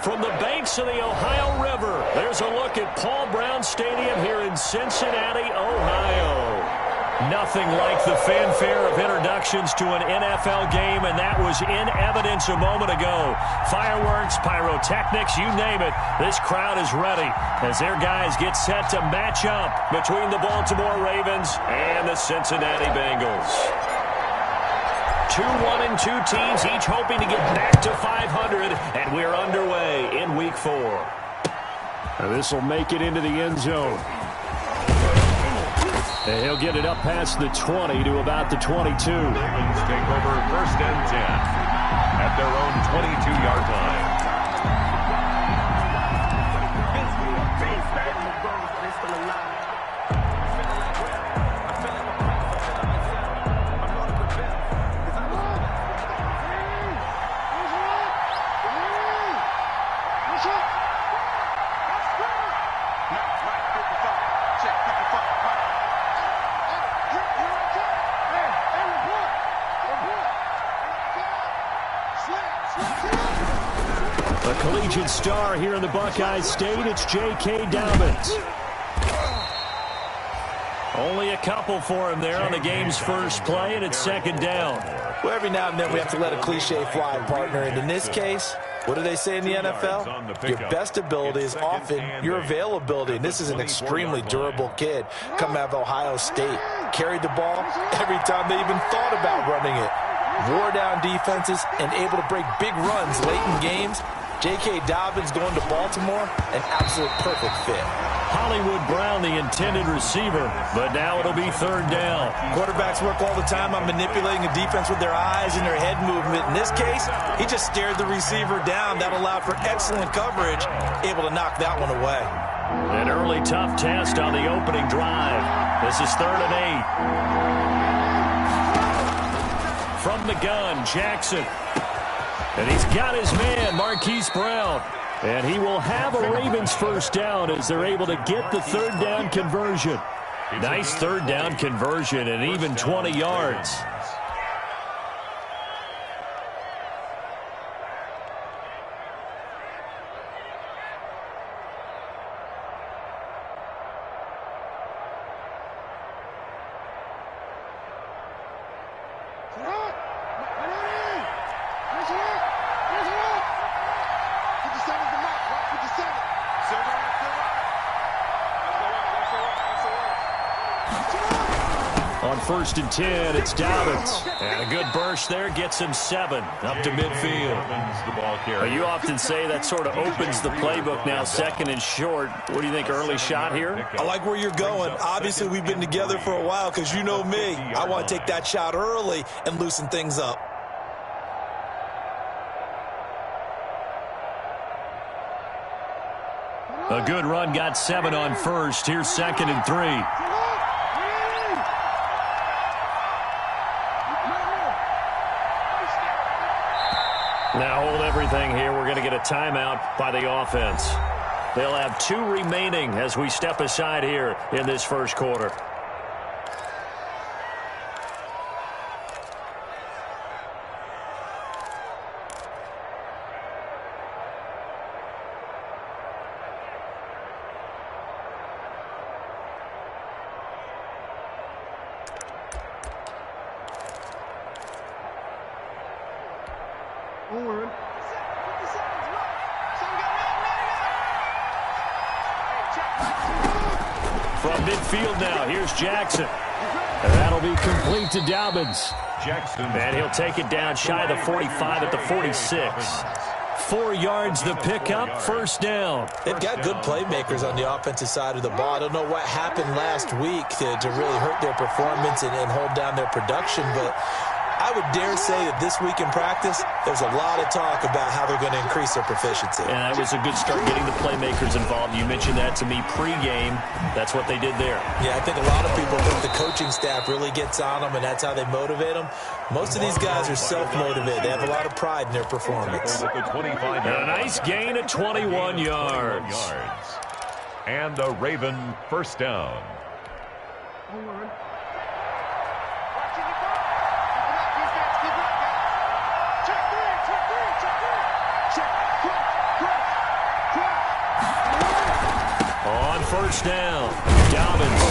From the banks of the Ohio River, there's a look at Paul Brown Stadium here in Cincinnati, Ohio. Nothing like the fanfare of introductions to an NFL game, and that was in evidence a moment ago. Fireworks, pyrotechnics, you name it. This crowd is ready as their guys get set to match up between the Baltimore Ravens and the Cincinnati Bengals. 2-1-2 teams, each hoping to get back to 500, and we're underway in Week 4. This will make it into the end zone. And he'll get it up past the 20 to about the 22. Ravens take over 1st and 10 at their own 22-yard line. A collegiate star here in the Buckeye State, it's J.K. Dobbins. Only a couple for him there on the game's first play, and it's 2nd down. Well, every now and then we have to let a cliche fly, partner. And in this case, what do they say in the NFL? Your best ability is often your availability. And this is an extremely durable kid coming out of Ohio State. Carried the ball every time they even thought about running it. Wore down defenses and able to break big runs late in games. J.K. Dobbins going to Baltimore, an absolute perfect fit. Hollywood Brown, the intended receiver, but now it'll be 3rd down. Quarterbacks work all the time on manipulating a defense with their eyes and their head movement. In this case, he just stared the receiver down. That allowed for excellent coverage, able to knock that one away. An early tough test on the opening drive. This is 3rd and 8. From the gun, Jackson. And he's got his man, Marquise Brown. And he will have a Ravens 1st down as they're able to get the 3rd down conversion. Nice 3rd down conversion and even 20 yards. On 1st and 10, it's Dobbins. And a good burst there gets him 7 up to midfield. You often say that sort of opens the playbook now, 2nd and short. What do you think, early shot here? I like where you're going. Obviously, we've been together for a while because you know me. I want to take that shot early and loosen things up. A good run got 7 on 1st. Here's 2nd and 3. Now hold everything here. We're going to get a timeout by the offense. They'll have 2 remaining as we step aside here in this 1st quarter. From midfield now, here's Jackson. And that'll be complete to Dobbins. Jackson. And he'll take it down shy of the 45 at the 46. 4 yards the pickup, 1st down. They've got good playmakers on the offensive side of the ball. I don't know what happened last week to really hurt their performance and hold down their production, but I would dare say that this week in practice, there's a lot of talk about how they're going to increase their proficiency. And that was a good start getting the playmakers involved. You mentioned that to me pregame. That's what they did there. Yeah, I think a lot of people think the coaching staff really gets on them, and that's how they motivate them. Most of these guys are self-motivated. They have a lot of pride in their performance. And a nice gain of 21 yards. And a Raven 1st down. first down. Dobbins.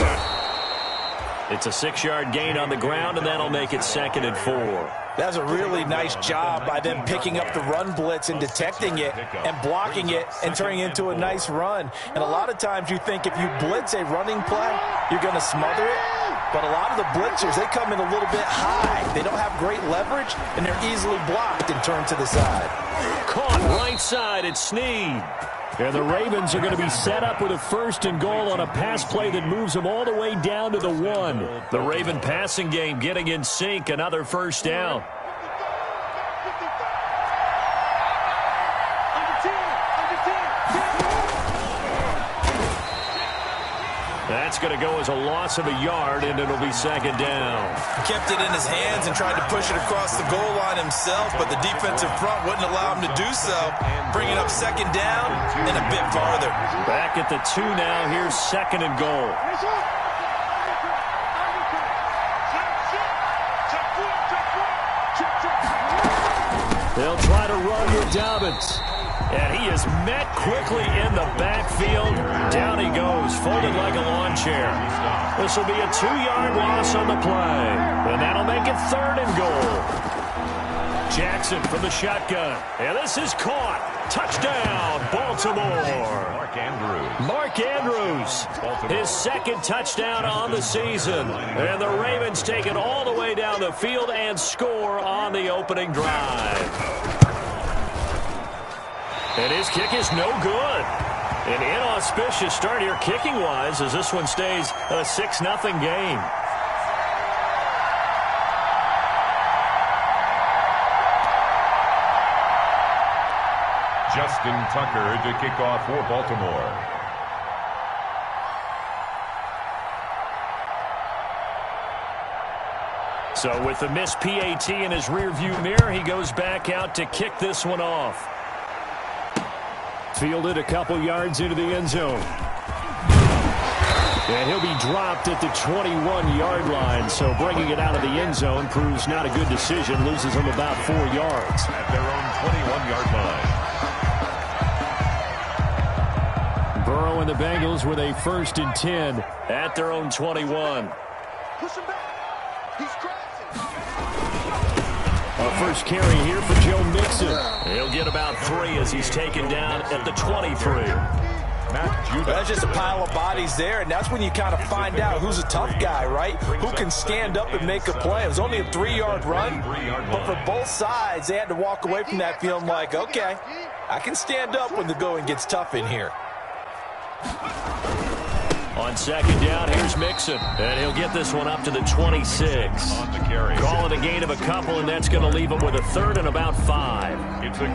It's a 6-yard gain on the ground, and that'll make it 2nd and 4. That's a really nice job by them picking up the run blitz and detecting it and blocking it and turning it into a nice run. And a lot of times you think if you blitz a running play, you're going to smother it. But a lot of the blitzers, they come in a little bit high. They don't have great leverage, and they're easily blocked and turned to the side. Caught right side at Snead. And the Ravens are going to be set up with a 1st and goal on a pass play that moves them all the way down to the 1. The Raven passing game getting in sync. Another first down. That's going to go as a loss of a yard, and it'll be 2nd down. He kept it in his hands and tried to push it across the goal line himself, but the defensive front wouldn't allow him to do so. Bringing up 2nd down and a bit farther. Back at the 2 now. Here's 2nd and goal. They'll try to run with Dobbins. And he is met quickly in the backfield. Down he goes, folded like a lawn chair. This will be a 2-yard loss on the play. And that'll make it 3rd and goal. Jackson from the shotgun. And this is caught. Touchdown, Baltimore. Mark Andrews. His 2nd touchdown on the season. And the Ravens take it all the way down the field and score on the opening drive. And his kick is no good. An inauspicious start here kicking-wise as this one stays a 6-0 game. Justin Tucker to kick off for Baltimore. So with the missed PAT in his rearview mirror, he goes back out to kick this one off. Fielded a couple yards into the end zone. And he'll be dropped at the 21-yard line, so bringing it out of the end zone proves not a good decision. Loses him about 4 yards. At their own 21-yard line. Burrow and the Bengals with a 1st and 10. At their own 21. Push him back. He's crossing. A first carry here for Joe Mixon. He'll get about 3 as he's taken down at the 23. That's just a pile of bodies there, and that's when you kind of find out who's a tough guy, right? Who can stand up and make a play. It was only a 3-yard run, but for both sides, they had to walk away from that feeling like, okay, I can stand up when the going gets tough in here. On 2nd down, here's Mixon. And he'll get this one up to the 26. Call it a gain of a couple, and that's going to leave him with a 3rd and about 5.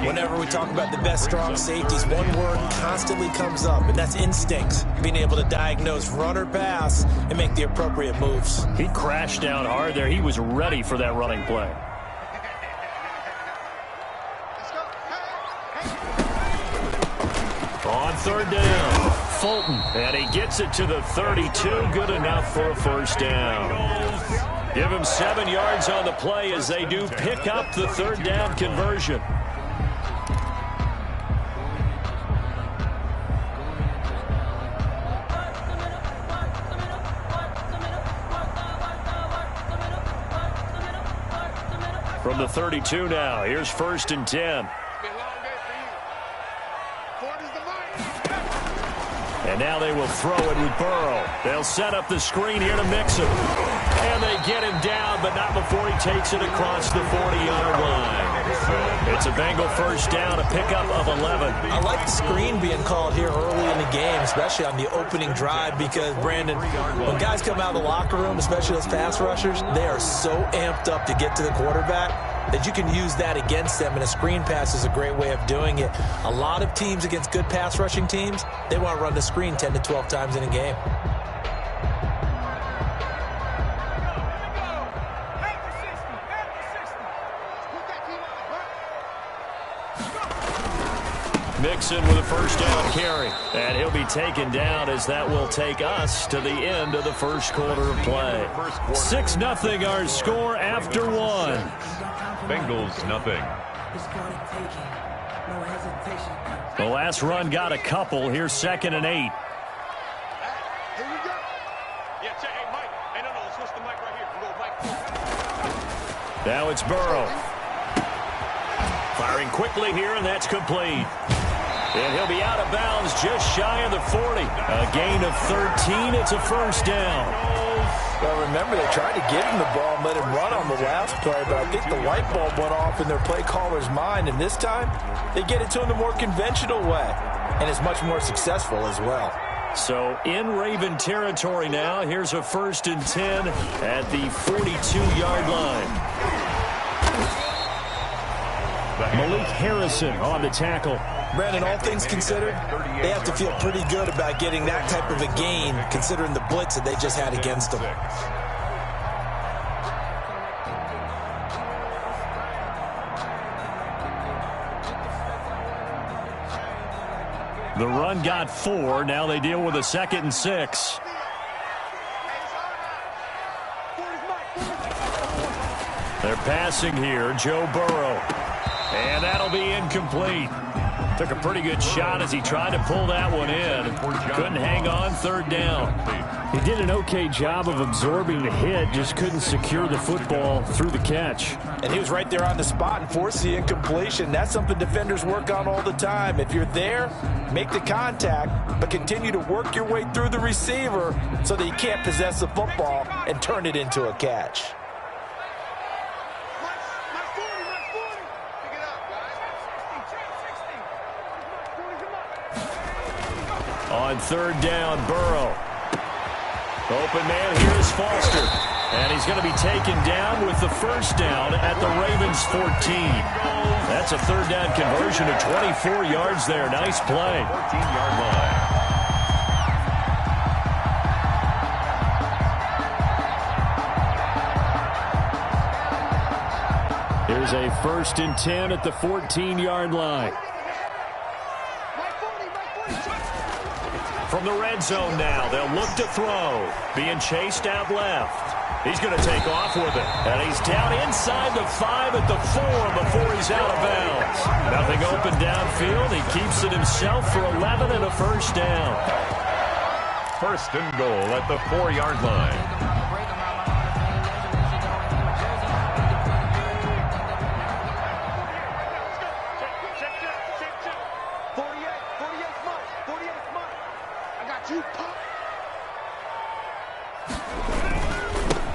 Whenever we talk about the best strong safeties, one word constantly comes up, and that's instincts. Being able to diagnose run or pass and make the appropriate moves. He crashed down hard there. He was ready for that running play. On 3rd down, Fulton, and he gets it to the 32. Good enough for a first down. Give him 7 yards on the play as they do pick up the 3rd down conversion. From the 32 now, here's 1st and 10. And now they will throw it with Burrow. They'll set up the screen here to Mixon. And they get him down, but not before he takes it across the 40-yard line. It's a Bengal first down, a pickup of 11. I like the screen being called here early in the game, especially on the opening drive, because, Brandon, when guys come out of the locker room, especially those pass rushers, they are so amped up to get to the quarterback that you can use that against them, and a screen pass is a great way of doing it. A lot of teams against good pass rushing teams, they want to run the screen 10 to 12 times in a game. Mixon with a first down carry. And he'll be taken down as that will take us to the end of the first quarter of play. 6-0 our score after 1. Bengals nothing. The last run got a couple. Here's 2nd and 8. Now it's Burrow. Firing quickly here, and that's complete. And he'll be out of bounds just shy of the 40. A gain of 13. It's a first down. Well, remember, they tried to give him the ball and let him run on the last play, but I think the light bulb went off in their play caller's mind, and this time they get it to him the more conventional way, and it's much more successful as well. So in Raven territory now. Here's a 1st and 10 at the 42-yard line. Malik Harrison on the tackle. Brandon, all things considered, they have to feel pretty good about getting that type of a gain, considering the blitz that they just had against them. The run got 4. Now they deal with a 2nd and 6. They're passing here. Joe Burrow. And that'll be incomplete. Took a pretty good shot as he tried to pull that one in. Couldn't hang on. 3rd down. He did an okay job of absorbing the hit, just couldn't secure the football through the catch. And he was right there on the spot and forced the incompletion. That's something defenders work on all the time. If you're there, make the contact, but continue to work your way through the receiver so that you can't possess the football and turn it into a catch. On 3rd down, Burrow. Open man here is Foster. And he's going to be taken down with the 1st down at the Ravens 14. That's a 3rd down conversion of 24 yards there. Nice play. 14-yard line. Here's a 1st and 10 at the 14-yard line. From the red zone now, they'll look to throw. Being chased out left. He's going to take off with it. And he's down inside the 5 at the 4 before he's out of bounds. Nothing open downfield. He keeps it himself for 11 and a 1st down. 1st and goal at the 4-yard line.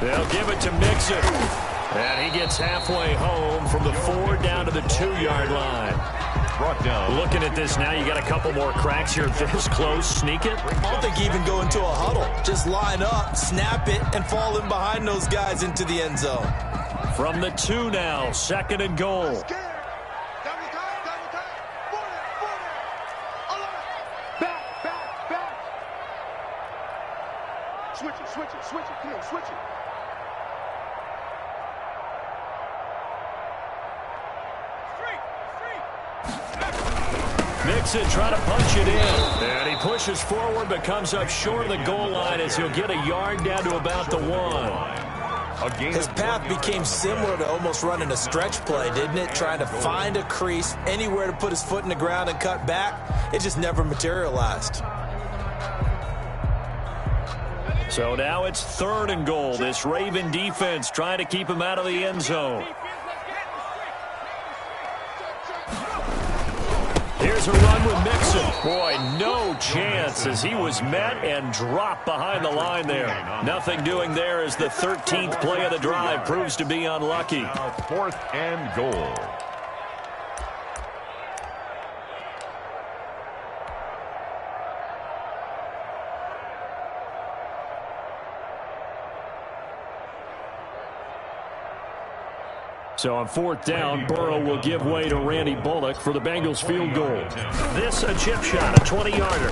They'll give it to Mixon. And he gets halfway home from the 4 down to the 2-yard line. Brought down. Looking at this now, you got a couple more cracks here. This close, sneak it. I don't think you even go into a huddle. Just line up, snap it, and fall in behind those guys into the end zone. From the 2 now, 2nd and goal. Switch it. Come on, switch it. Mixon trying to punch it in. And he pushes forward but comes up short of the goal line as he'll get a yard down to about the 1. His path became similar to almost running a stretch play, didn't it? Trying to find a crease, anywhere to put his foot in the ground and cut back. It just never materialized. So now it's 3rd and goal. This Raven defense trying to keep him out of the end zone. Here's a run with Mixon. Boy, no chance as he was met and dropped behind the line there. Nothing doing there as the 13th play of the drive proves to be unlucky. 4th and goal. So on 4th down, Burrow will give way to Randy Bullock for the Bengals field goal. This a chip shot, a 20-yarder.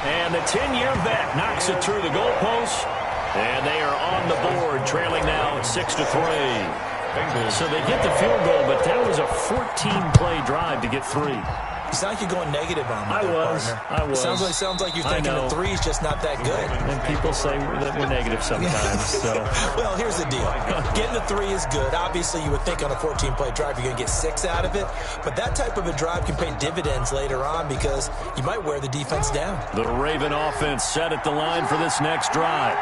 And the 10-year vet knocks it through the goalpost. And they are on the board, trailing now 6-3. So they get the field goal, but that was a 14-play drive to get 3. You sound like you're going negative on me. I was. Sounds like you're thinking the 3's just not that good. And people say that we're negative sometimes. So. Well, here's the deal. Getting the 3 is good. Obviously, you would think on a 14-play drive you're going to get 6 out of it. But that type of a drive can pay dividends later on because you might wear the defense down. The Raven offense set at the line for this next drive.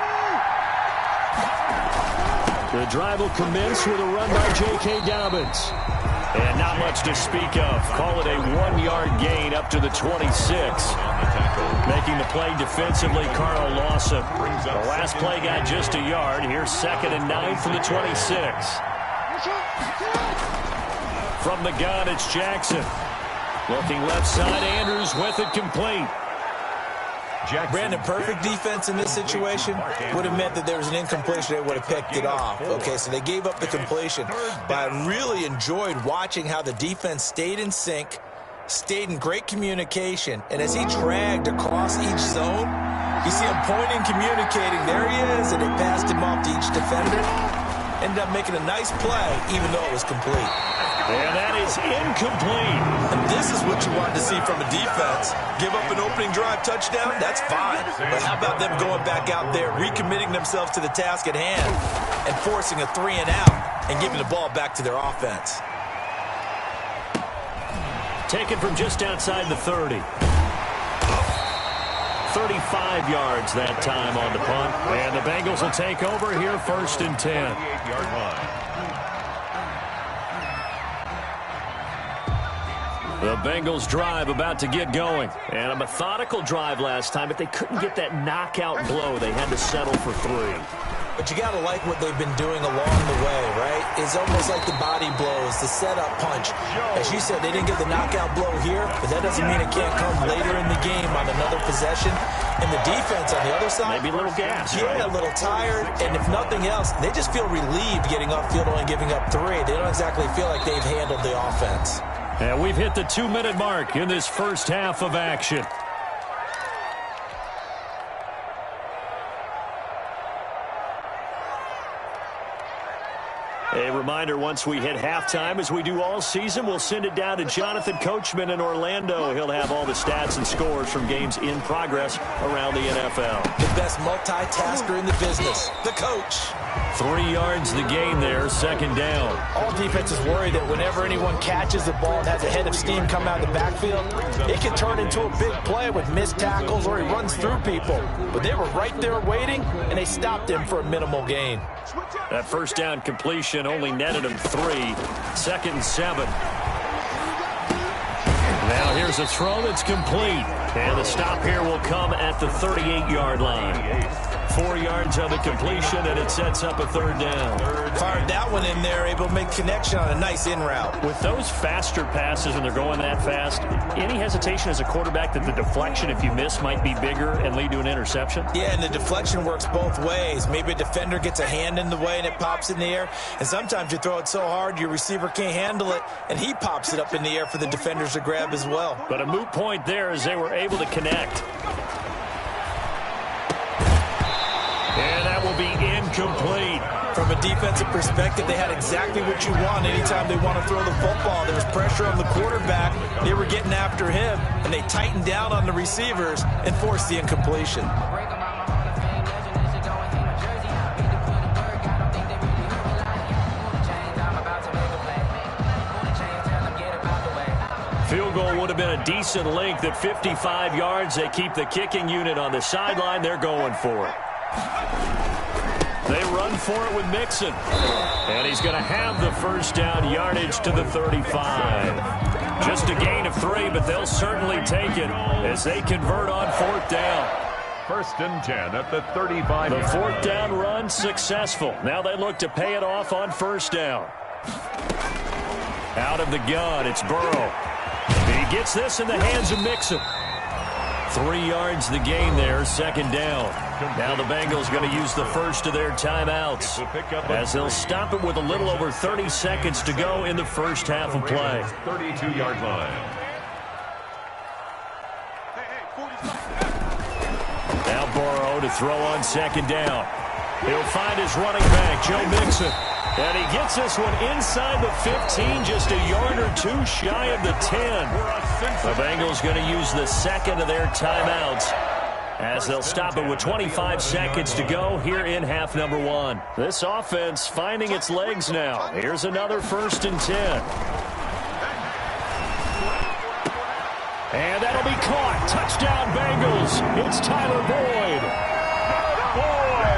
The drive will commence with a run by J.K. Dobbins. And not much to speak of. Call it a 1-yard gain up to the 26. Making the play defensively, Carl Lawson. The last play got just a yard. Here's 2nd and 9 from the 26. From the gun, it's Jackson. Looking left side, Andrews with it complete. Brandon, perfect defense in this situation would have meant that there was an incompletion. They would have picked it off. Okay, so they gave up the completion. But I really enjoyed watching how the defense stayed in sync, stayed in great communication. And as he dragged across each zone, you see him pointing, communicating. There he is, and it passed him off to each defender. Ended up making a nice play, even though it was complete. And that is incomplete. And this is what you wanted to see from a defense. Give up an opening drive touchdown, that's fine. But how about them going back out there, recommitting themselves to the task at hand, and forcing a 3-and-out, and giving the ball back to their offense. Taken from just outside the 30. 35 yards that time on the punt. And the Bengals will take over here 1st and 10. 38-yard line. The Bengals drive about to get going. And a methodical drive last time, but they couldn't get that knockout blow. They had to settle for 3. But you got to like what they've been doing along the way, right? It's almost like the body blows, the setup punch. As you said, they didn't get the knockout blow here, but that doesn't mean it can't come later in the game on another possession. And the defense on the other side, maybe a little gas, yeah, right? A little tired. And if nothing else, they just feel relieved getting upfield only giving up 3. They don't exactly feel like they've handled the offense. And we've hit the 2-minute mark in this first half of action. A reminder, once we hit halftime, as we do all season, we'll send it down to Jonathan Coachman in Orlando. He'll have all the stats and scores from games in progress around the NFL. The best multitasker in the business, the coach. 3 yards the gain there, 2nd down. All defenses worry that whenever anyone catches the ball and has a head of steam come out of the backfield, it can turn into a big play with missed tackles or he runs through people. But they were right there waiting, and they stopped him for a minimal gain. That 1st down completion only netted him 3. 2nd and 7. Now here's a throw that's complete. And the stop here will come at the 38-yard line. 4 yards on the completion, and it sets up a 3rd down. Fired that one in there, able to make connection on a nice in route. With those faster passes, and they're going that fast, any hesitation as a quarterback that the deflection, if you miss, might be bigger and lead to an interception? Yeah, and the deflection works both ways. Maybe a defender gets a hand in the way and it pops in the air, and sometimes you throw it so hard your receiver can't handle it, and he pops it up in the air for the defenders to grab as well. But a moot point there as they were able to connect. And that will be incomplete. From a defensive perspective, they had exactly what you want anytime they want to throw the football. There was pressure on the quarterback. They were getting after him, and they tightened down on the receivers and forced the incompletion. Field goal would have been a decent length at 55 yards. They keep the kicking unit on the sideline. They're going for it. They run for it with Mixon. And he's going to have the 1st down, yardage to the 35. Just a gain of 3, but they'll certainly take it as they convert on 4th down. 1st and 10 at the 35. The 4th down run successful. Now they look to pay it off on 1st down. Out of the gun, it's Burrow. He gets this in the hands of Mixon. 3 yards the gain there, 2nd down. Now the Bengals going to use the first of their timeouts as they'll stop it with a little over 30 seconds to go in the first half of play. 32-yard line. Now Burrow to throw on 2nd down. He'll find his running back, Joe Mixon. And he gets this one inside the 15, just a yard or 2 shy of the 10. The Bengals going to use the 2nd of their timeouts as they'll stop it with 25 seconds to go here in half number 1. This offense finding its legs now. Here's another 1st and 10. And that'll be caught. Touchdown Bengals. It's Tyler Boyd.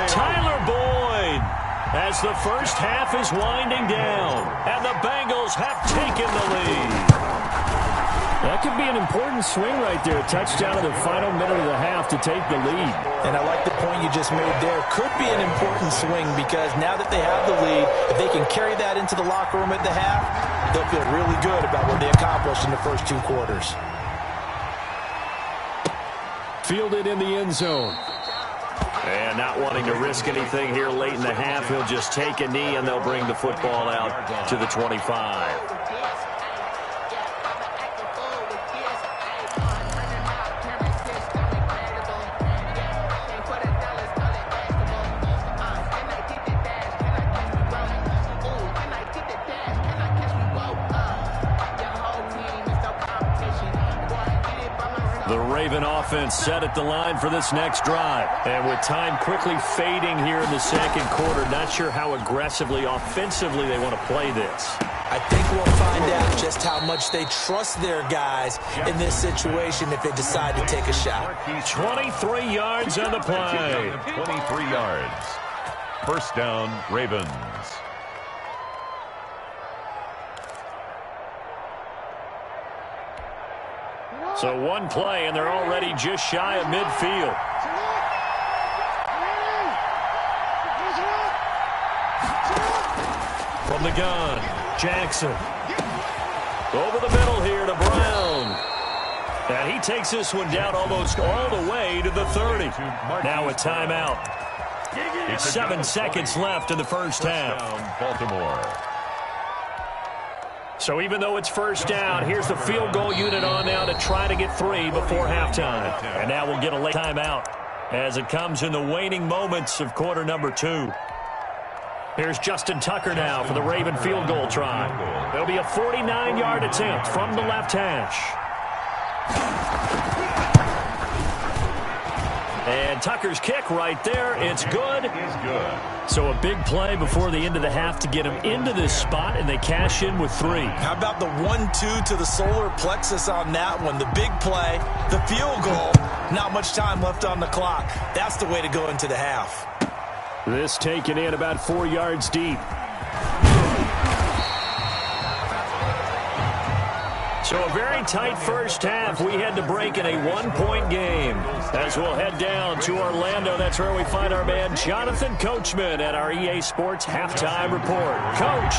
Tyler Boyd as the first half is winding down, and the Bengals have taken the lead. That could be an important swing right there. A touchdown in the final minute of the half to take the lead. And I like the point you just made there. Could be an important swing because now that they have the lead, if they can carry that into the locker room at the half, they'll feel really good about what they accomplished in the first 2 quarters. Fielded in the end zone. And not wanting to risk anything here late in the half, he'll just take a knee and they'll bring the football out to the 25. The Raven offense set at the line for this next drive. And with time quickly fading here in the second quarter, not sure how aggressively, offensively they want to play this. I think we'll find out just how much they trust their guys in this situation if they decide to take a shot. 23 yards on the play. 23 yards. First down, Ravens. So one play, and they're already just shy of midfield. From the gun, Jackson. Over the middle here to Brown. And he takes this one down almost all the way to the 30. Now a timeout. 7 seconds left in the first half. Baltimore. So even though it's first down, here's the field goal unit on now to try to get 3 before halftime. And now we'll get a late timeout as it comes in the waning moments of quarter number 2. Here's Justin Tucker now for the Raven field goal try. There'll be a 49-yard attempt from the left hash. And Tucker's kick right there. It's good. So a big play before the end of the half to get him into this spot, and they cash in with 3. How about the 1-2 to the solar plexus on that one? The big play, the field goal, not much time left on the clock. That's the way to go into the half. This taken in about 4 yards deep. So a very tight first half. We had to break in a 1-point game. As we'll head down to Orlando, that's where we find our man Jonathan Coachman at our EA Sports Halftime Report. Coach,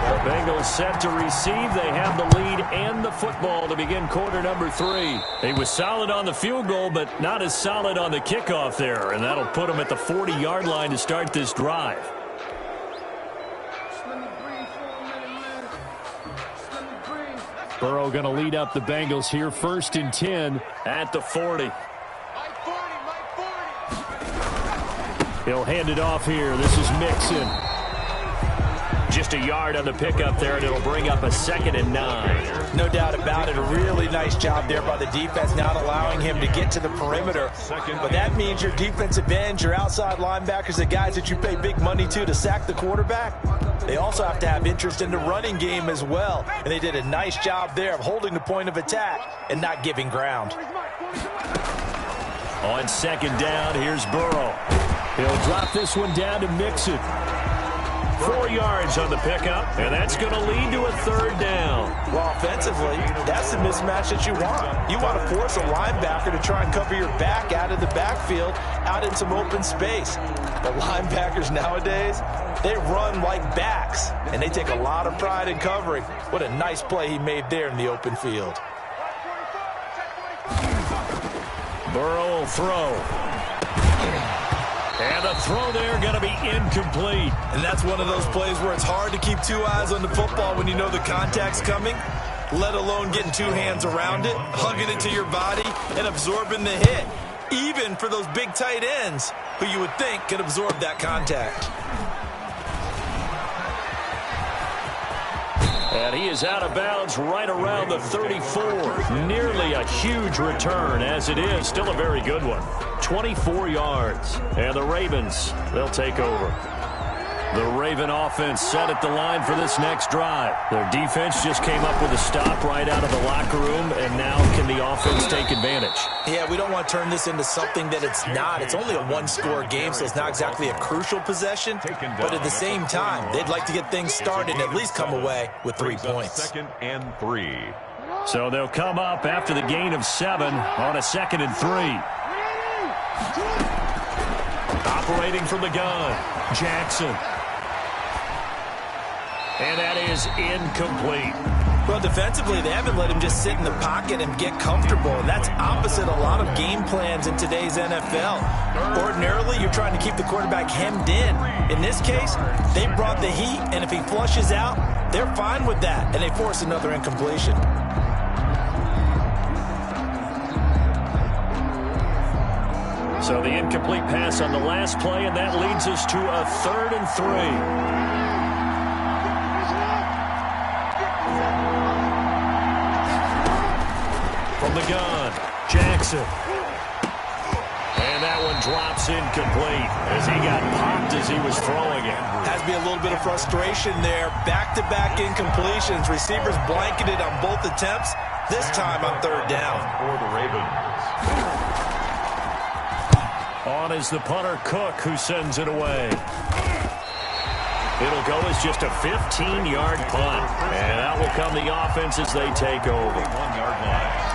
the Bengals set to receive. They have the lead and the football to begin quarter number 3. He was solid on the field goal, but not as solid on the kickoff there, and that'll put him at the 40-yard line to start this drive. Burrow going to lead up the Bengals here, 1st and 10 at the 40. He'll hand it off here. This is Mixon. Just a yard on the pickup there, and it'll bring up a 2nd and 9. No doubt about it. A really nice job there by the defense, not allowing him to get to the perimeter. But that means your defensive ends, your outside linebackers, the guys that you pay big money to sack the quarterback, they also have to have interest in the running game as well. And they did a nice job there of holding the point of attack and not giving ground. On 2nd down, here's Burrow. He'll drop this one down to Mixon. 4 yards on the pickup, and that's going to lead to a 3rd down. Well, offensively, that's the mismatch that you want. You want to force a linebacker to try and cover your back out of the backfield, out in some open space. The linebackers nowadays, they run like backs, and they take a lot of pride in covering. What a nice play he made there in the open field. Burrow will throw. And the throw there going to be incomplete. And that's one of those plays where it's hard to keep 2 eyes on the football when you know the contact's coming, let alone getting 2 hands around it, hugging it to your body, and absorbing the hit. Even for those big tight ends who you would think could absorb that contact. And he is out of bounds right around the 34. Nearly a huge return as it is. Still a very good one. 24 yards. And the Ravens, they'll take over. The Raven offense set at the line for this next drive. Their defense just came up with a stop right out of the locker room, and now can the offense take advantage? Yeah, we don't want to turn this into something that it's not. It's only a one-score game, so it's not exactly a crucial possession. But at the same time, they'd like to get things started and at least come away with 3 points. 2nd and 3. So they'll come up after the gain of 7 on a 2nd and 3. Operating from the gun, Jackson. And that is incomplete. Well, defensively, they haven't let him just sit in the pocket and get comfortable. And that's opposite a lot of game plans in today's NFL. Ordinarily, you're trying to keep the quarterback hemmed in. In this case, they brought the heat, and if he flushes out, they're fine with that, and they force another incompletion. So the incomplete pass on the last play, and that leads us to a 3rd and 3. From the gun, Jackson. And that one drops incomplete as he got popped as he was throwing it. Has to be a little bit of frustration there. Back-to-back incompletions. Receivers blanketed on both attempts, this time on 3rd down. For the Ravens. On is the punter, Cook, who sends it away. It'll go as just a 15-yard punt. And that will come the offense as they take over. 1-yard line.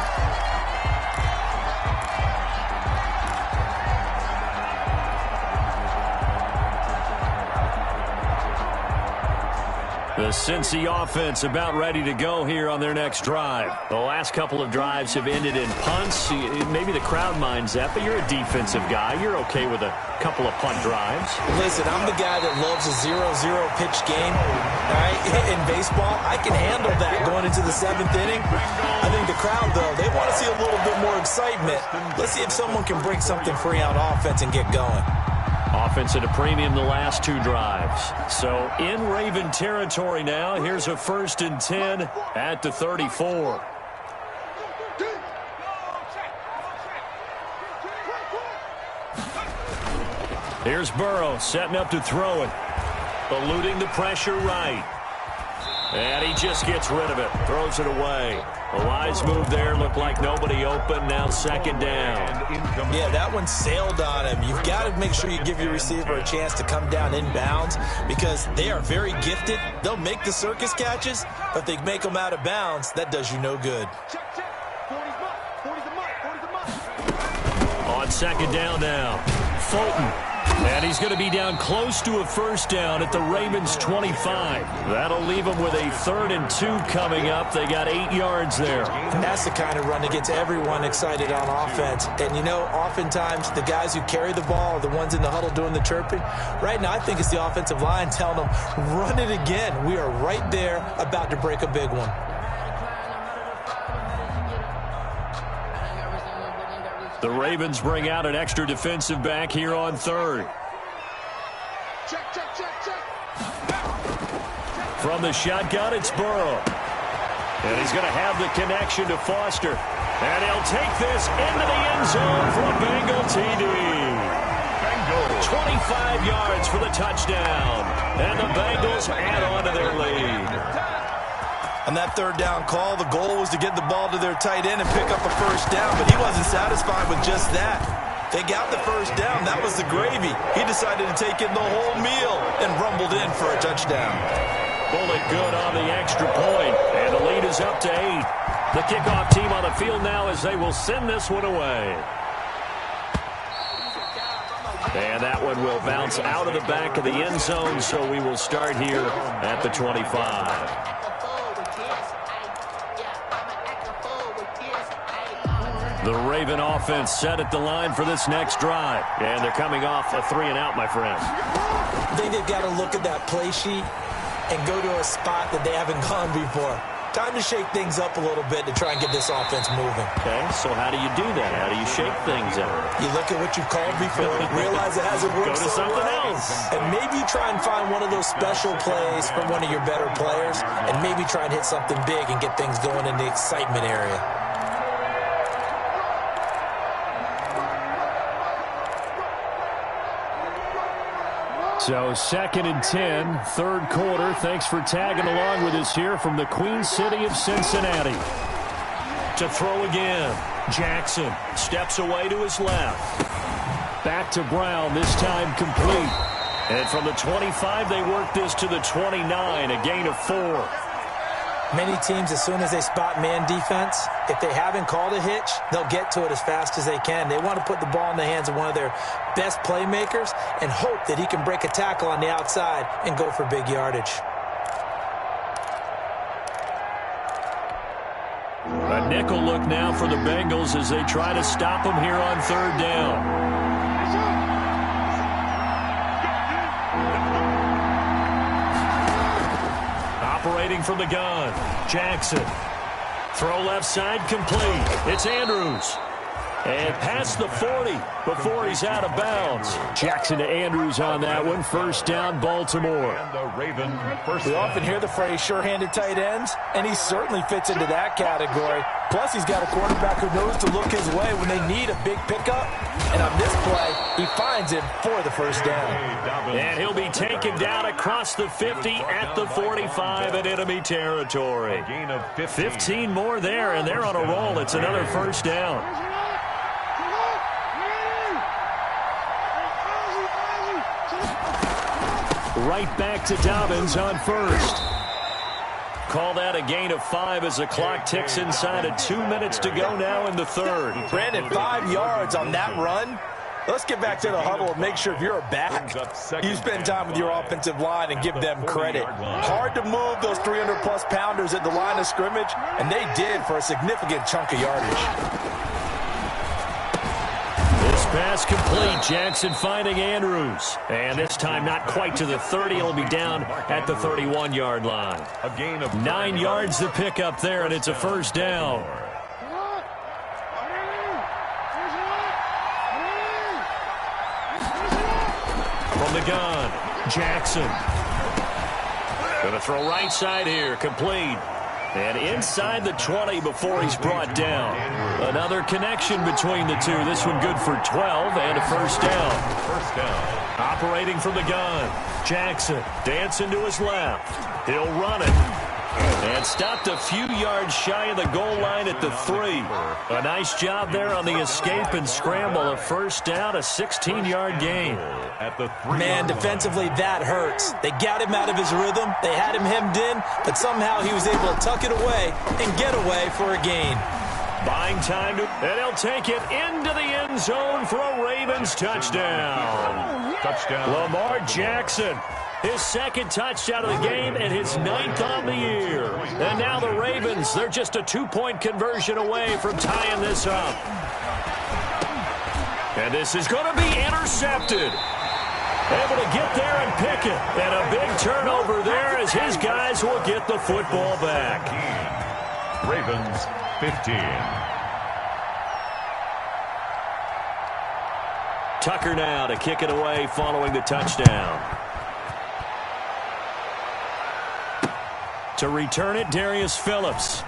The Cincy offense about ready to go here on their next drive. The last couple of drives have ended in punts. Maybe the crowd minds that, but you're a defensive guy. You're okay with a couple of punt drives. Listen, I'm the guy that loves a 0-0 pitch game. All right? In baseball, I can handle that going into the 7th inning. I think the crowd, though, they want to see a little bit more excitement. Let's see if someone can break something free on offense and get going. Offense at a premium the last 2 drives. So in Raven territory now. Here's a 1st and 10 at the 34. Here's Burrow setting up to throw it. Eluding the pressure right. And he just gets rid of it. Throws it away. A wise move there. Looked like nobody open. Now 2nd down. Yeah, that one sailed on him. You've got to make sure you give your receiver a chance to come down inbounds because they are very gifted. They'll make the circus catches, but if they make them out of bounds, that does you no good. On 2nd down now. Fulton. And he's going to be down close to a 1st down at the Ravens' 25. That'll leave them with a 3rd and 2 coming up. They got 8 yards there. That's the kind of run that gets everyone excited on offense. And, you know, oftentimes the guys who carry the ball are the ones in the huddle doing the chirping. Right now, I think it's the offensive line telling them, run it again. We are right there about to break a big one. The Ravens bring out an extra defensive back here on 3rd. From the shotgun, it's Burrow. And he's going to have the connection to Foster. And he'll take this into the end zone for a Bengal TD. 25 yards for the touchdown. And the Bengals add on to their lead. On that 3rd down call, the goal was to get the ball to their tight end and pick up a 1st down, but he wasn't satisfied with just that. They got the 1st down. That was the gravy. He decided to take in the whole meal and rumbled in for a touchdown. Bullet good on the extra point, and the lead is up to 8. The kickoff team on the field now as they will send this one away. And that one will bounce out of the back of the end zone, so we will start here at the 25. The Raven offense set at the line for this next drive. And they're coming off a 3-and-out, my friend. I think they've got to look at that play sheet and go to a spot that they haven't gone before. Time to shake things up a little bit to try and get this offense moving. Okay, so how do you do that? How do you shake things up? You look at what you've called before, realize it hasn't worked Go to something else. And maybe try and find one of those special plays from one of your better players, and maybe try and hit something big and get things going in the excitement area. So 2nd and 10, third quarter. Thanks for tagging along with us here from the Queen City of Cincinnati. To throw again. Jackson steps away to his left. Back to Brown, this time complete. And from the 25, they work this to the 29, a gain of 4. Many teams, as soon as they spot man defense, if they haven't called a hitch, they'll get to it as fast as they can. They want to put the ball in the hands of one of their best playmakers and hope that he can break a tackle on the outside and go for big yardage. A nickel look now for the Bengals as they try to stop them here on 3rd down. Operating from the gun, Jackson. Throw left side complete. It's Andrews. And past the 40 before he's out of bounds. Jackson to Andrews on that one. 1st down, Baltimore. And the Ravens We often hear the phrase sure-handed tight ends, and he certainly fits into that category. Plus, he's got a quarterback who knows to look his way when they need a big pickup. And on this play, he finds him for the 1st down. And he'll be taken down across the 50 at the 45 in enemy territory. gain of 15 more there, and they're on a roll. It's another 1st down. Right back to Dobbins on 1st. Call that a gain of 5 as the clock ticks inside of 2 minutes to go now in the 3rd. Brandon, 5 yards on that run. Let's get back to the huddle and make sure if you're a back, you spend time with your offensive line and give them credit. Hard to move those 300-plus pounders at the line of scrimmage, and they did for a significant chunk of yardage. Pass complete. Jackson finding Andrews. And this time not quite to the 30. It'll be down at the 31-yard line. A gain of 9 yards to pick up there, and it's a 1st down. From the gun, Jackson. Going to throw right side here. Complete. And inside the 20 before he's brought down. Another connection between the two. This one good for 12 and a 1st down. 1st down. Operating from the gun. Jackson dancing to his left. He'll run it. And stopped a few yards shy of the goal line at the 3. A nice job there on the escape and scramble. A 1st down, a 16-yard gain. At the 3. Man, defensively, that hurts. They got him out of his rhythm. They had him hemmed in, but somehow he was able to tuck it away and get away for a gain. Buying time, and he'll take it into the end zone for a Ravens touchdown. Touchdown. Lamar Jackson, his 2nd touchdown of the game and his 9th on the year. And now the Ravens, they're just a 2-point conversion away from tying this up. And this is going to be intercepted. Able to get there and pick it. And a big turnover there as his guys will get the football back. Ravens 15. Tucker now to kick it away following the touchdown. To return it, Darius Phillips.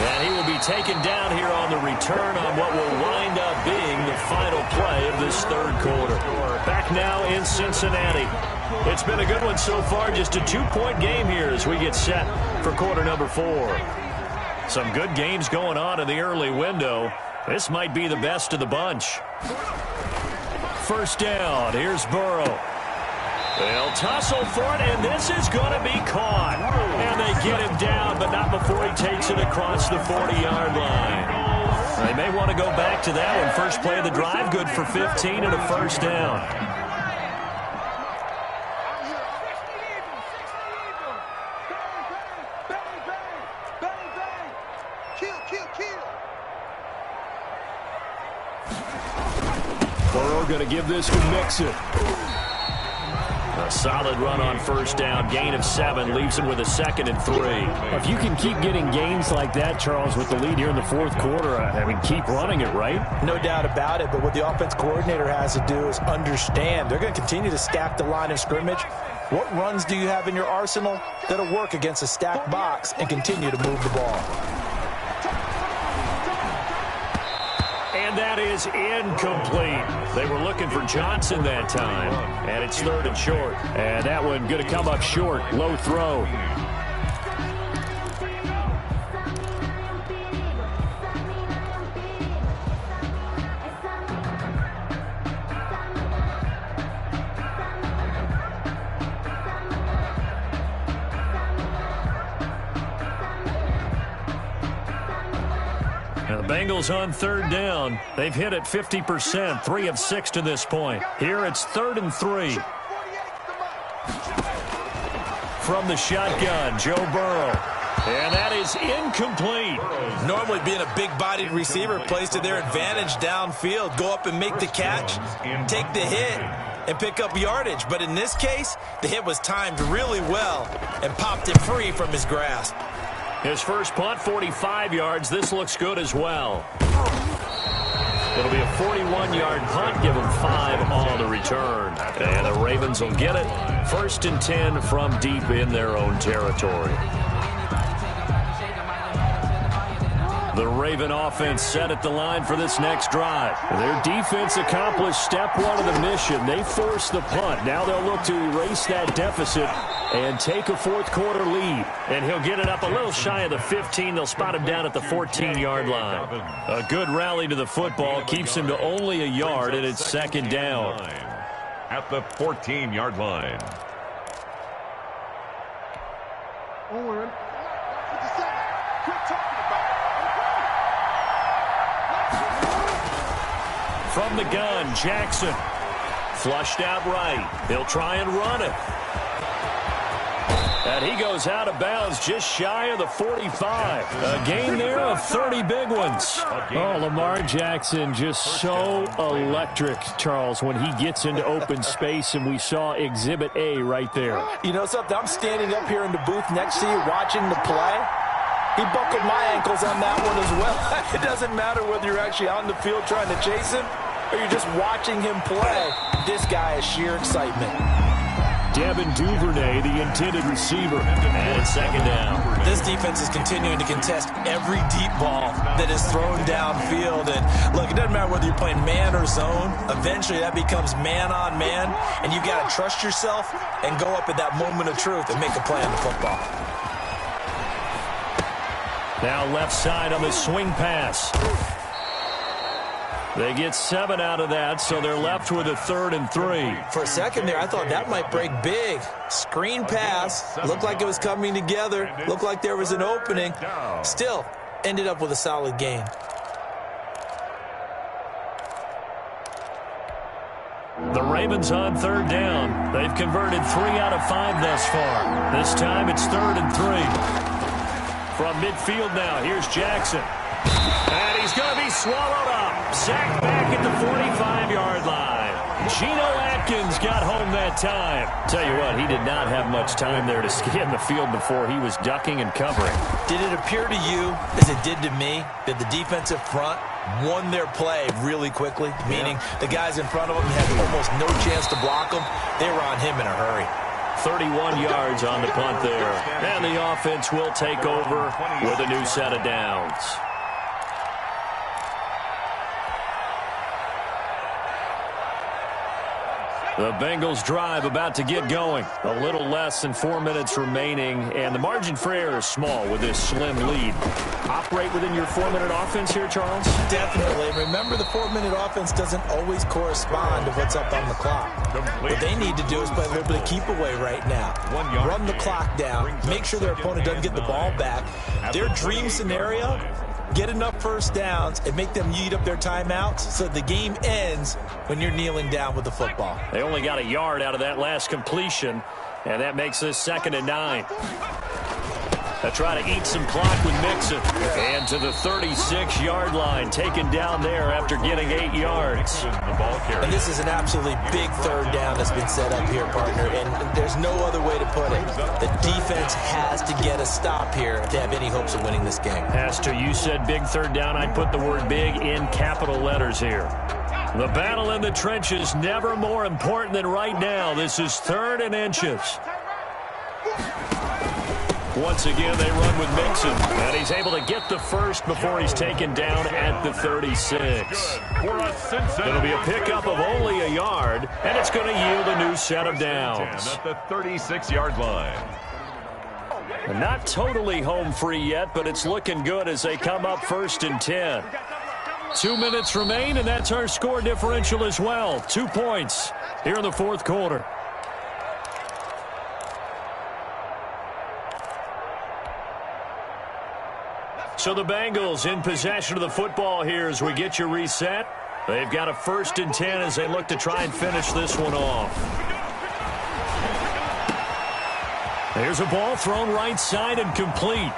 And he will be taken down here on the return on what will wind up being the final play of this 3rd quarter. Back now in Cincinnati. It's been a good one so far, just a 2-point game here as we get set for quarter number 4. Some good games going on in the early window. This might be the best of the bunch. 1st down, here's Burrow. They'll tussle for it, and this is going to be caught. And they get him down, but not before he takes it across the 40-yard line. They may want to go back to that one. First play of the drive, good for 15 and a 1st down. Burrow going to give this to Mixon. A solid run on 1st down. Gain of 7 leaves him with a 2nd and 3. If you can keep getting gains like that, Charles, with the lead here in the 4th quarter, I mean, keep running it, right? No doubt about it, but what the offense coordinator has to do is understand. They're going to continue to stack the line of scrimmage. What runs do you have in your arsenal that'll work against a stacked box and continue to move the ball? And And that is incomplete. They were looking for Johnson that time. And it's 3rd and short. And that one going to come up short. Low throw. The Bengals on 3rd down. They've hit it 50%, 3 of 6 to this point. Here it's 3rd and 3. From the shotgun, Joe Burrow. And that is incomplete. Normally being a big-bodied receiver plays to their advantage downfield. Go up and make the catch, take the hit, and pick up yardage. But in this case, the hit was timed really well and popped him free from his grasp. His first punt, 45 yards. This looks good as well. It'll be a 41-yard punt. Give him 5 on the return. And the Ravens will get it. 1st and 10 from deep in their own territory. The Raven offense set at the line for this next drive. Their defense accomplished step 1 of the mission. They forced the punt. Now they'll look to erase that deficit and take a 4th quarter lead. And he'll get it up a little shy of the 15. They'll spot him down at the 14-yard line. A good rally to the football keeps him to only a yard, and it's 2nd down. At the 14-yard line. From the gun, Jackson. Flushed out right. He'll try and run it. And he goes out of bounds just shy of the 45. A gain there of 30 big ones. Oh, Lamar Jackson just so electric, Charles, when he gets into open space, and we saw Exhibit A right there. You know something? I'm standing up here in the booth next to you watching the play. He buckled my ankles on that one as well. It doesn't matter whether you're actually on the field trying to chase him or you're just watching him play. This guy is sheer excitement. Devin Duvernay, the intended receiver. And it's 2nd down. This defense is continuing to contest every deep ball that is thrown downfield. And look, it doesn't matter whether you're playing man or zone. Eventually that becomes man on man. And you've got to trust yourself and go up at that moment of truth and make a play on the football. Now left side on the swing pass. They get 7 out of that, so they're left with a 3rd and 3. For a second there, I thought that might break big. Screen pass. Looked like it was coming together. Looked like there was an opening. Still, ended up with a solid gain. The Ravens on 3rd down. They've converted 3 out of 5 thus far. This time it's 3rd and 3. From midfield now, here's Jackson. And he's going to be swallowed up. Sacked back at the 45-yard line. Geno Atkins got home that time. Tell you what, he did not have much time there to scan the field before he was ducking and covering. Did it appear to you, as it did to me, that the defensive front won their play really quickly? Meaning the guys in front of them had almost no chance to block them. They were on him in a hurry. 31 yards on the punt there. And the offense will take over with a new set of downs. The Bengals drive about to get going. A little less than 4 minutes remaining, and the margin for error is small with this slim lead. Operate within your 4-minute offense here, Charles? Definitely. Remember, the 4-minute offense doesn't always correspond to what's up on the clock. What they need to do is play a little bit of keep away right now. Run the clock down. Make sure their opponent doesn't get the ball back. Their dream scenario, get enough first downs and make them eat up their timeouts so the game ends when you're kneeling down with the football. They only got a yard out of that last completion, and that makes this 2nd and 9. They'll try to eat some clock with Mixon. And to the 36-yard line, taken down there after getting 8 yards. And this is an absolutely big 3rd down that's been set up here, partner, and there's no other way to put it. The defense has to get a stop here to have any hopes of winning this game. Has to. You said big 3rd down. I'd put the word big in capital letters here. The battle in the trenches, never more important than right now. This is 3rd and inches. Once again, they run with Mixon, and he's able to get the first before he's taken down at the 36. It'll be a pickup of only a yard, and it's going to yield a new set of downs. At the 36-yard line. And not totally home free yet, but it's looking good as they come up 1st and 10. 2 minutes remain, and that's our score differential as well. 2 points here in the fourth quarter. So the Bengals in possession of the football here as we get you reset. They've got a 1st and 10 as they look to try and finish this one off. There's a ball thrown right side and complete.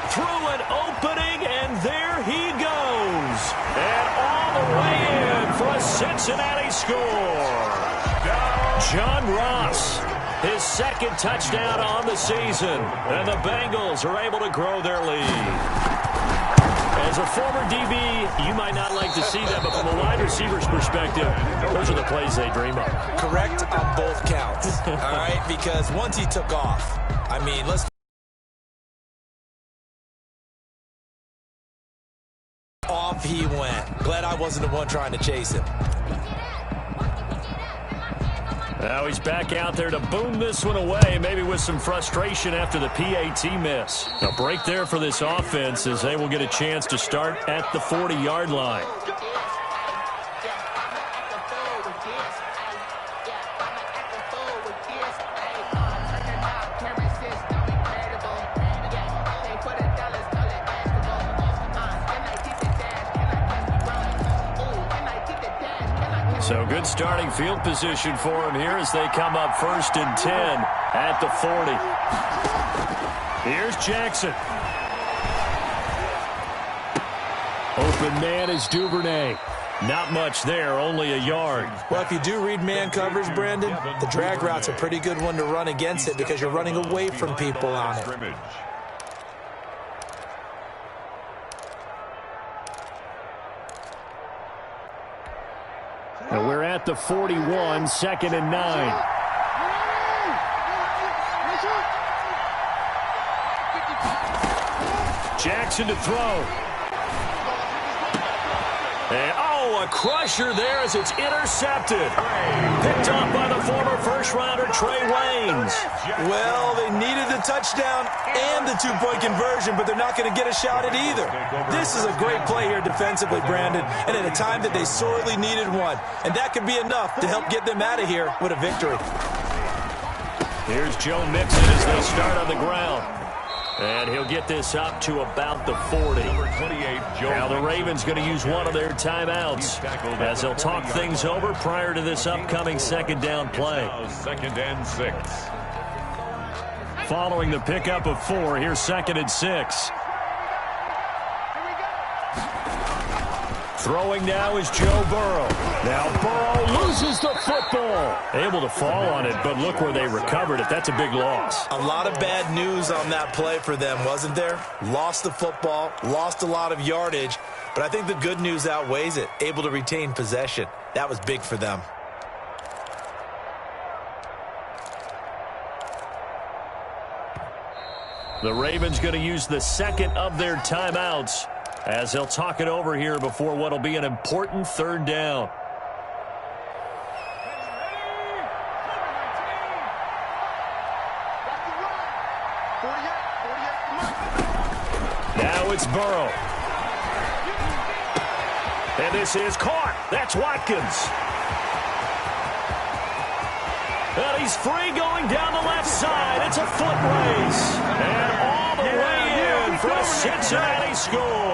Through an opening, and there he goes. And all the way in for a Cincinnati score. John Ross, his 2nd touchdown on the season. And the Bengals are able to grow their lead. As a former DB, you might not like to see that, but from a wide receiver's perspective, those are the plays they dream of. Correct on both counts, all right? Because once he took off, I mean, off he went. Glad I wasn't the one trying to chase him. Now he's back out there to boom this one away, maybe with some frustration after the PAT miss. A break there for this offense as they will get a chance to start at the 40-yard line. So good starting field position for him here as they come up 1st and 10 at the 40. Here's Jackson. Open man is Duvernay. Not much there, only a yard. Well, if you do read man coverage, Brandon, the drag route's a pretty good one to run against it because you're running away from people on it. And we're at the 41, 2nd and 9. Jackson to throw. And, a crusher there as it's intercepted. Picked up by the former first-rounder Trey Waynes. Well, they needed the touchdown and the 2-point conversion, but they're not going to get a shot at either. This is a great play here defensively, Brandon, and at a time that they sorely needed one. And that could be enough to help get them out of here with a victory. Here's Joe Mixon as they start on the ground. And he'll get this up to about the 40. Now the Ravens going to use one of their timeouts as they'll talk things over prior to this upcoming 2nd down play. 2nd and 6. Following the pickup of 4, here's 2nd and 6. Throwing now is Joe Burrow. Now Burrow loses the football. Able to fall on it, but look where they recovered it. That's a big loss. A lot of bad news on that play for them, wasn't there? Lost the football, lost a lot of yardage, but I think the good news outweighs it. Able to retain possession. That was big for them. The Ravens going to use the 2nd of their timeouts as they'll talk it over here before what will be an important 3rd down. Now it's Burrow. And this is caught. That's Watkins. And he's free going down the left side. It's a foot race. And all the way in for a Cincinnati score.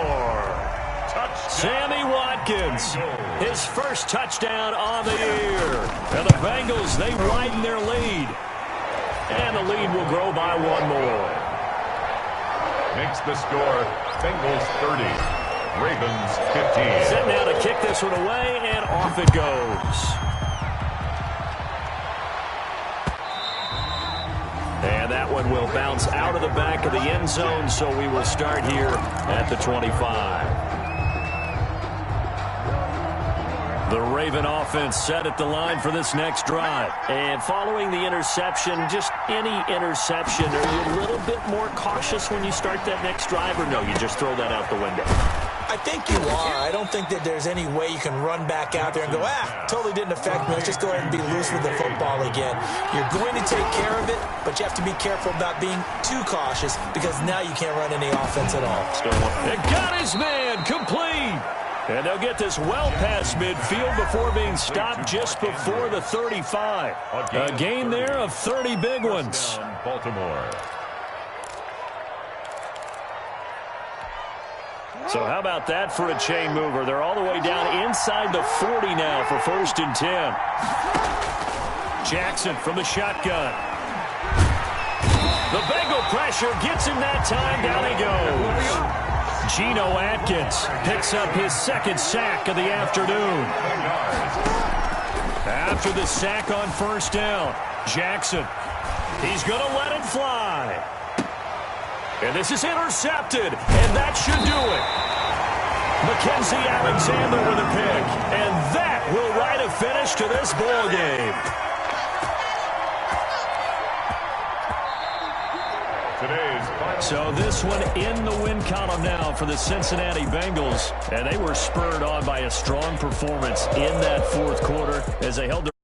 Sammy Watkins, his first touchdown on the year. And the Bengals, they widen their lead. And the lead will grow by 1 more. Makes the score Bengals 30, Ravens 15. Set now to kick this one away, and off it goes. And that one will bounce out of the back of the end zone, so we will start here at the 25. The Raven offense set at the line for this next drive. And following the interception, just any interception, are you a little bit more cautious when you start that next drive, or no, you just throw that out the window? I think you are. I don't think that there's any way you can run back out there and go, totally didn't affect me. Let's just go ahead and be loose with the football again. You're going to take care of it, but you have to be careful about being too cautious because now you can't run any offense at all. It got his man complete. And they'll get this well past midfield before being stopped just before the 35. A gain there of 30 big ones. Baltimore. So how about that for a chain mover? They're all the way down inside the 40 now for 1st and 10. Jackson from the shotgun. The Bengal pressure gets him that time. Down he goes. Geno Atkins picks up his 2nd sack of the afternoon. After the sack on 1st down, Jackson, he's going to let it fly. And this is intercepted, and that should do it. Mackenzie Alexander with a pick, and that will write a finish to this ball game. So this one in the win column now for the Cincinnati Bengals, and they were spurred on by a strong performance in that 4th quarter as they held their